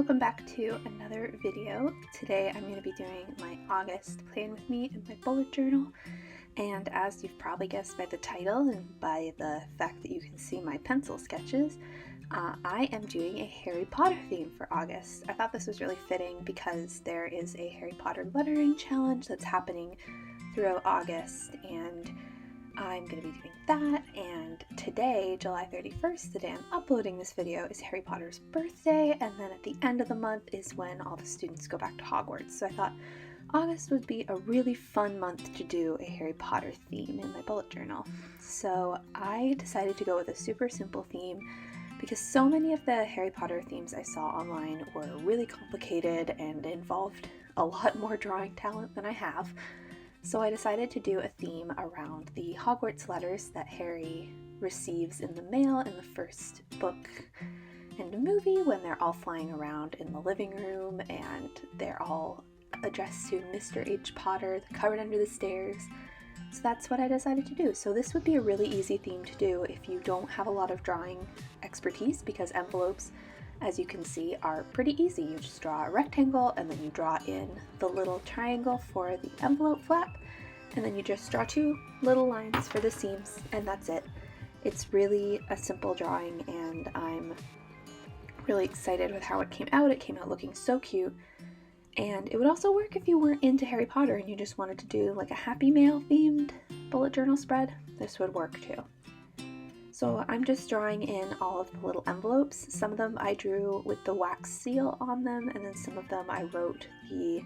welcome back to another video. Today I'm going to be doing my August plan with me in my bullet journal, and as you've probably guessed by the title and by the fact that you can see my pencil sketches, I am doing a Harry Potter theme for August. I thought this was really fitting because there is a Harry Potter lettering challenge that's happening throughout August, and I'm going to be doing that. And today, July 31st, the day I'm uploading this video, is Harry Potter's birthday, and then at the end of the month is when all the students go back to Hogwarts. So I thought August would be a really fun month to do a Harry Potter theme in my bullet journal. So I decided to go with a super simple theme because so many of the Harry Potter themes I saw online were really complicated and involved a lot more drawing talent than I have. So I decided to do a theme around the Hogwarts letters that Harry receives in the mail in the first book and movie when they're all flying around in the living room and they're all addressed to Mr. H. Potter, covered under the stairs. So that's what I decided to do. So this would be a really easy theme to do if you don't have a lot of drawing expertise, because envelopes, as you can see, are pretty easy. You just draw a rectangle and then you draw in the little triangle for the envelope flap, and then you just draw two little lines for the seams, and that's it. It's really a simple drawing, and I'm really excited with how it came out. It came out looking so cute, and it would also work if you weren't into Harry Potter and you just wanted to do like a Happy Mail themed bullet journal spread. This would work too. So I'm just drawing in all of the little envelopes. Some of them I drew with the wax seal on them, and then some of them I wrote the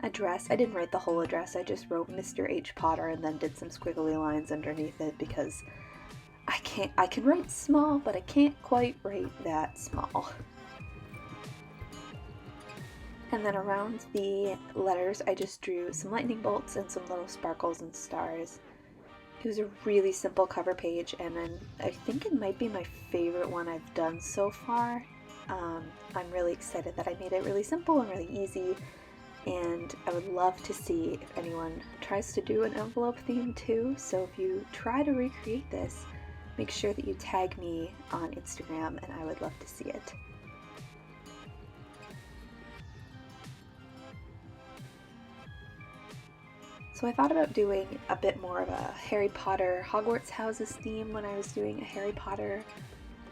address. I didn't write the whole address, I just wrote Mr. H. Potter and then did some squiggly lines underneath it because I can write small, but I can't quite write that small. And then around the letters I just drew some lightning bolts and some little sparkles and stars. It was a really simple cover page, and then I think it might be my favorite one I've done so far. I'm really excited that I made it really simple and really easy, and I would love to see if anyone tries to do an envelope theme too. So if you try to recreate this, make sure that you tag me on Instagram, and I would love to see it. So I thought about doing a bit more of a Harry Potter Hogwarts houses theme when I was doing a Harry Potter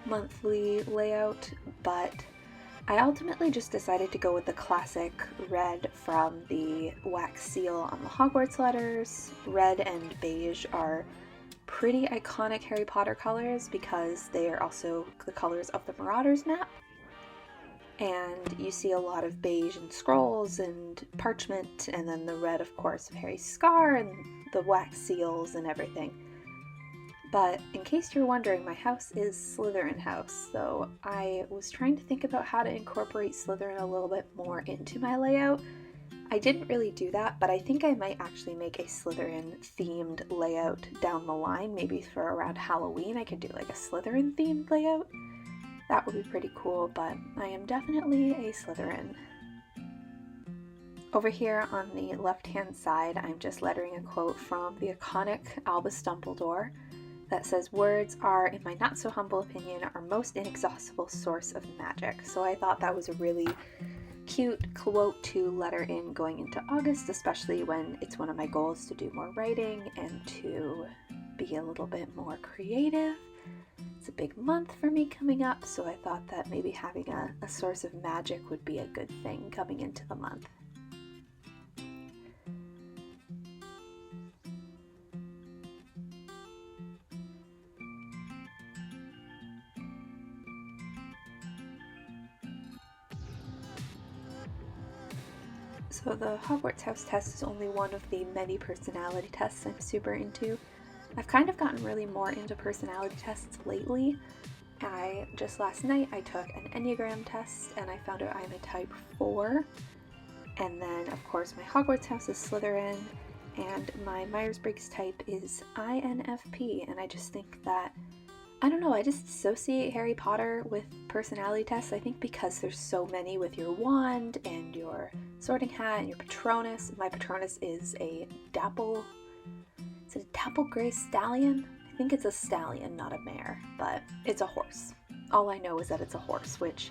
monthly layout, but I ultimately just decided to go with the classic red from the wax seal on the Hogwarts letters. Red and beige are pretty iconic Harry Potter colors because they are also the colors of the Marauders map. And you see a lot of beige and scrolls and parchment, and then the red, of course, of Harry's scar and the wax seals and everything. But in case you're wondering, my house is Slytherin house, so I was trying to think about how to incorporate Slytherin a little bit more into my layout. I didn't really do that, but I think I might actually make a Slytherin themed layout down the line. Maybe for around Halloween I could do like a Slytherin themed layout. That would be pretty cool, but I am definitely a Slytherin. Over here on the left-hand side, I'm just lettering a quote from the iconic Albus Dumbledore that says, "Words are, in my not-so-humble opinion, our most inexhaustible source of magic." So I thought that was a really cute quote to letter in going into August, especially when it's one of my goals to do more writing and to be a little bit more creative. It's a big month for me coming up, so I thought that maybe having a source of magic would be a good thing coming into the month. So the Hogwarts house test is only one of the many personality tests I'm super into. I've kind of gotten really more into personality tests lately. Just last night I took an Enneagram test and I found out I'm a type 4. And then of course my Hogwarts house is Slytherin, and my Myers-Briggs type is INFP, and I just think that, I don't know, I just associate Harry Potter with personality tests. I think because there's so many with your wand and your sorting hat and your Patronus. My Patronus is a dapple gray stallion? I think it's a stallion, not a mare, but it's a horse. All I know is that it's a horse, which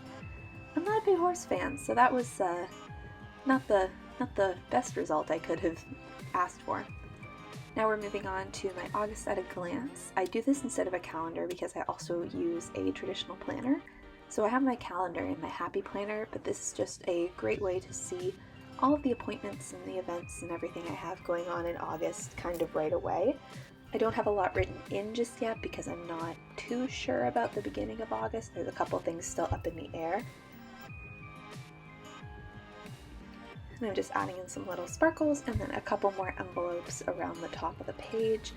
I'm not a big horse fan, so that was not the best result I could have asked for. Now we're moving on to my August at a glance. I do this instead of a calendar because I also use a traditional planner. So I have my calendar in my happy planner, but this is just a great way to see all of the appointments and the events and everything I have going on in August kind of right away. I don't have a lot written in just yet because I'm not too sure about the beginning of August. There's a couple things still up in the air. And I'm just adding in some little sparkles and then a couple more envelopes around the top of the page.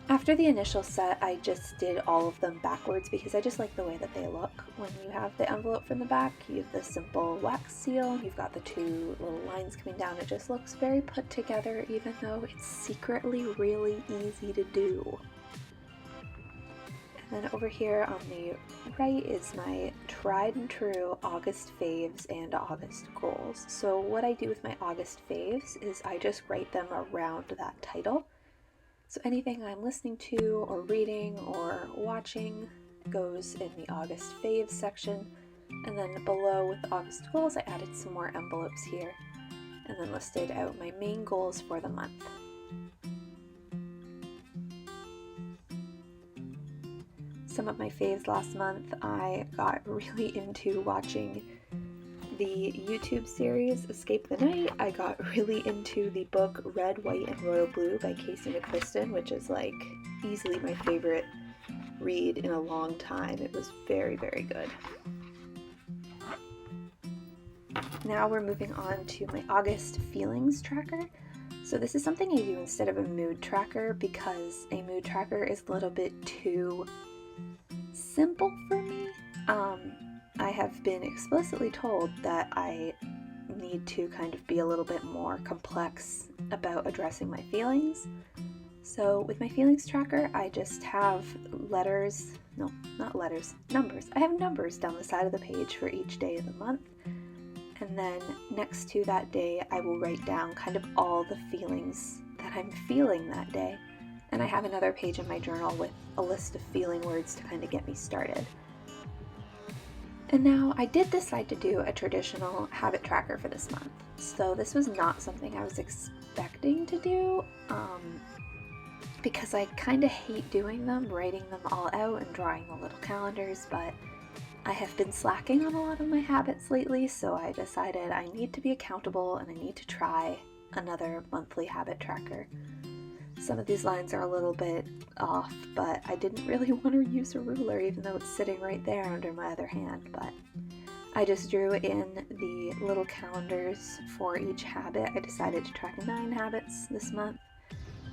After the initial set, I just did all of them backwards because I just like the way that they look. When you have the envelope from the back, you have the simple wax seal, you've got the two little lines coming down. It just looks very put together, even though it's secretly really easy to do. And then over here on the right is my tried and true August faves and August goals. So what I do with my August faves is I just write them around that title. So anything I'm listening to or reading or watching goes in the August faves section. And then below with the August goals, I added some more envelopes here and then listed out my main goals for the month. Some of my faves last month, I got really into watching the YouTube series Escape the Night. I got really into the book Red, White, and Royal Blue by Casey McQuiston, which is like easily my favorite read in a long time. It was very, very good. Now we're moving on to my August feelings tracker. So this is something I do instead of a mood tracker because a mood tracker is a little bit too simple for me. I have been explicitly told that I need to kind of be a little bit more complex about addressing my feelings. So with my feelings tracker, I just have numbers. I have numbers down the side of the page for each day of the month. And then next to that day, I will write down kind of all the feelings that I'm feeling that day. And I have another page in my journal with a list of feeling words to kind of get me started. And now I did decide to do a traditional habit tracker for this month. So this was not something I was expecting to do because I kind of hate doing them, writing them all out and drawing the little calendars, but I have been slacking on a lot of my habits lately, so I decided I need to be accountable and I need to try another monthly habit tracker. Some of these lines are a little bit off, but I didn't really want to use a ruler even though it's sitting right there under my other hand, but I just drew in the little calendars for each habit. I decided to track 9 habits this month.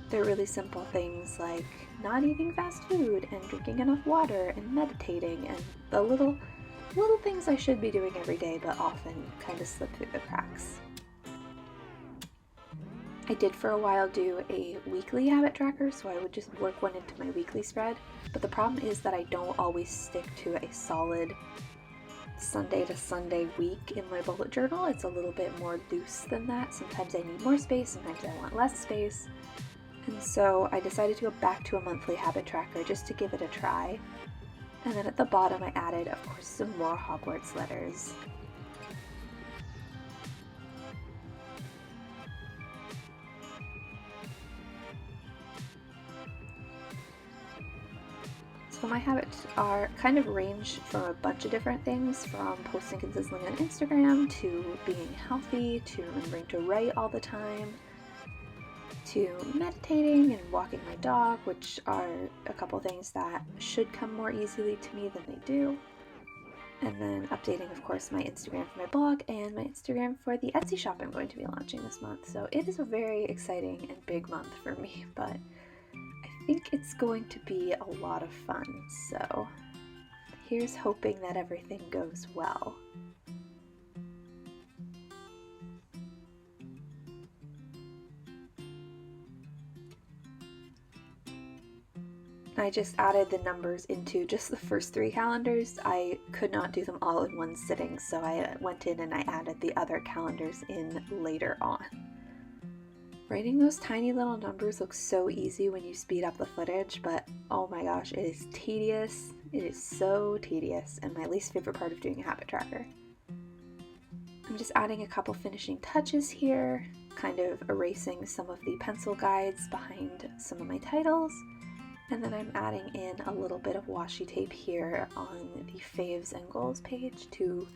They're really simple things like not eating fast food and drinking enough water and meditating and the little things I should be doing every day but often kind of slip through the cracks. I did for a while do a weekly habit tracker, so I would just work one into my weekly spread, but the problem is that I don't always stick to a solid Sunday to Sunday week in my bullet journal. It's a little bit more loose than that. Sometimes I need more space, sometimes I want less space. And so I decided to go back to a monthly habit tracker just to give it a try. And then at the bottom I added, of course, some more Hogwarts letters. So my habits are kind of range from a bunch of different things, from posting consistently on Instagram, to being healthy, to remembering to write all the time, to meditating and walking my dog, which are a couple things that should come more easily to me than they do. And then updating, of course, my Instagram for my blog and my Instagram for the Etsy shop I'm going to be launching this month. So it is a very exciting and big month for me, but I think it's going to be a lot of fun. So here's hoping that everything goes well. I just added the numbers into just the first 3 calendars. I could not do them all in one sitting, so I went in and I added the other calendars in later on. Writing those tiny little numbers looks so easy when you speed up the footage, but oh my gosh, it is tedious. It is so tedious, and my least favorite part of doing a habit tracker. I'm just adding a couple finishing touches here, kind of erasing some of the pencil guides behind some of my titles, and then I'm adding in a little bit of washi tape here on the Faves and Goals page to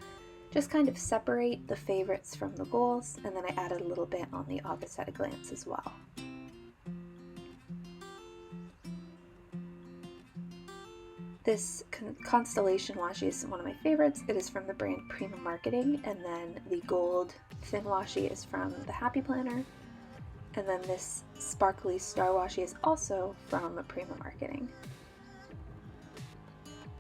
just kind of separate the favorites from the goals, and then I added a little bit on the August at a glance as well. This Constellation washi is one of my favorites. It is from the brand Prima Marketing, and then the gold thin washi is from the Happy Planner, and then this sparkly star washi is also from Prima Marketing.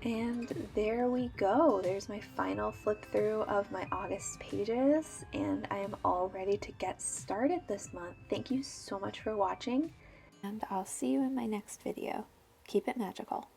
And there we go. There's my final flip through of my August pages, and I am all ready to get started this month. Thank you so much for watching, and I'll see you in my next video. Keep it magical.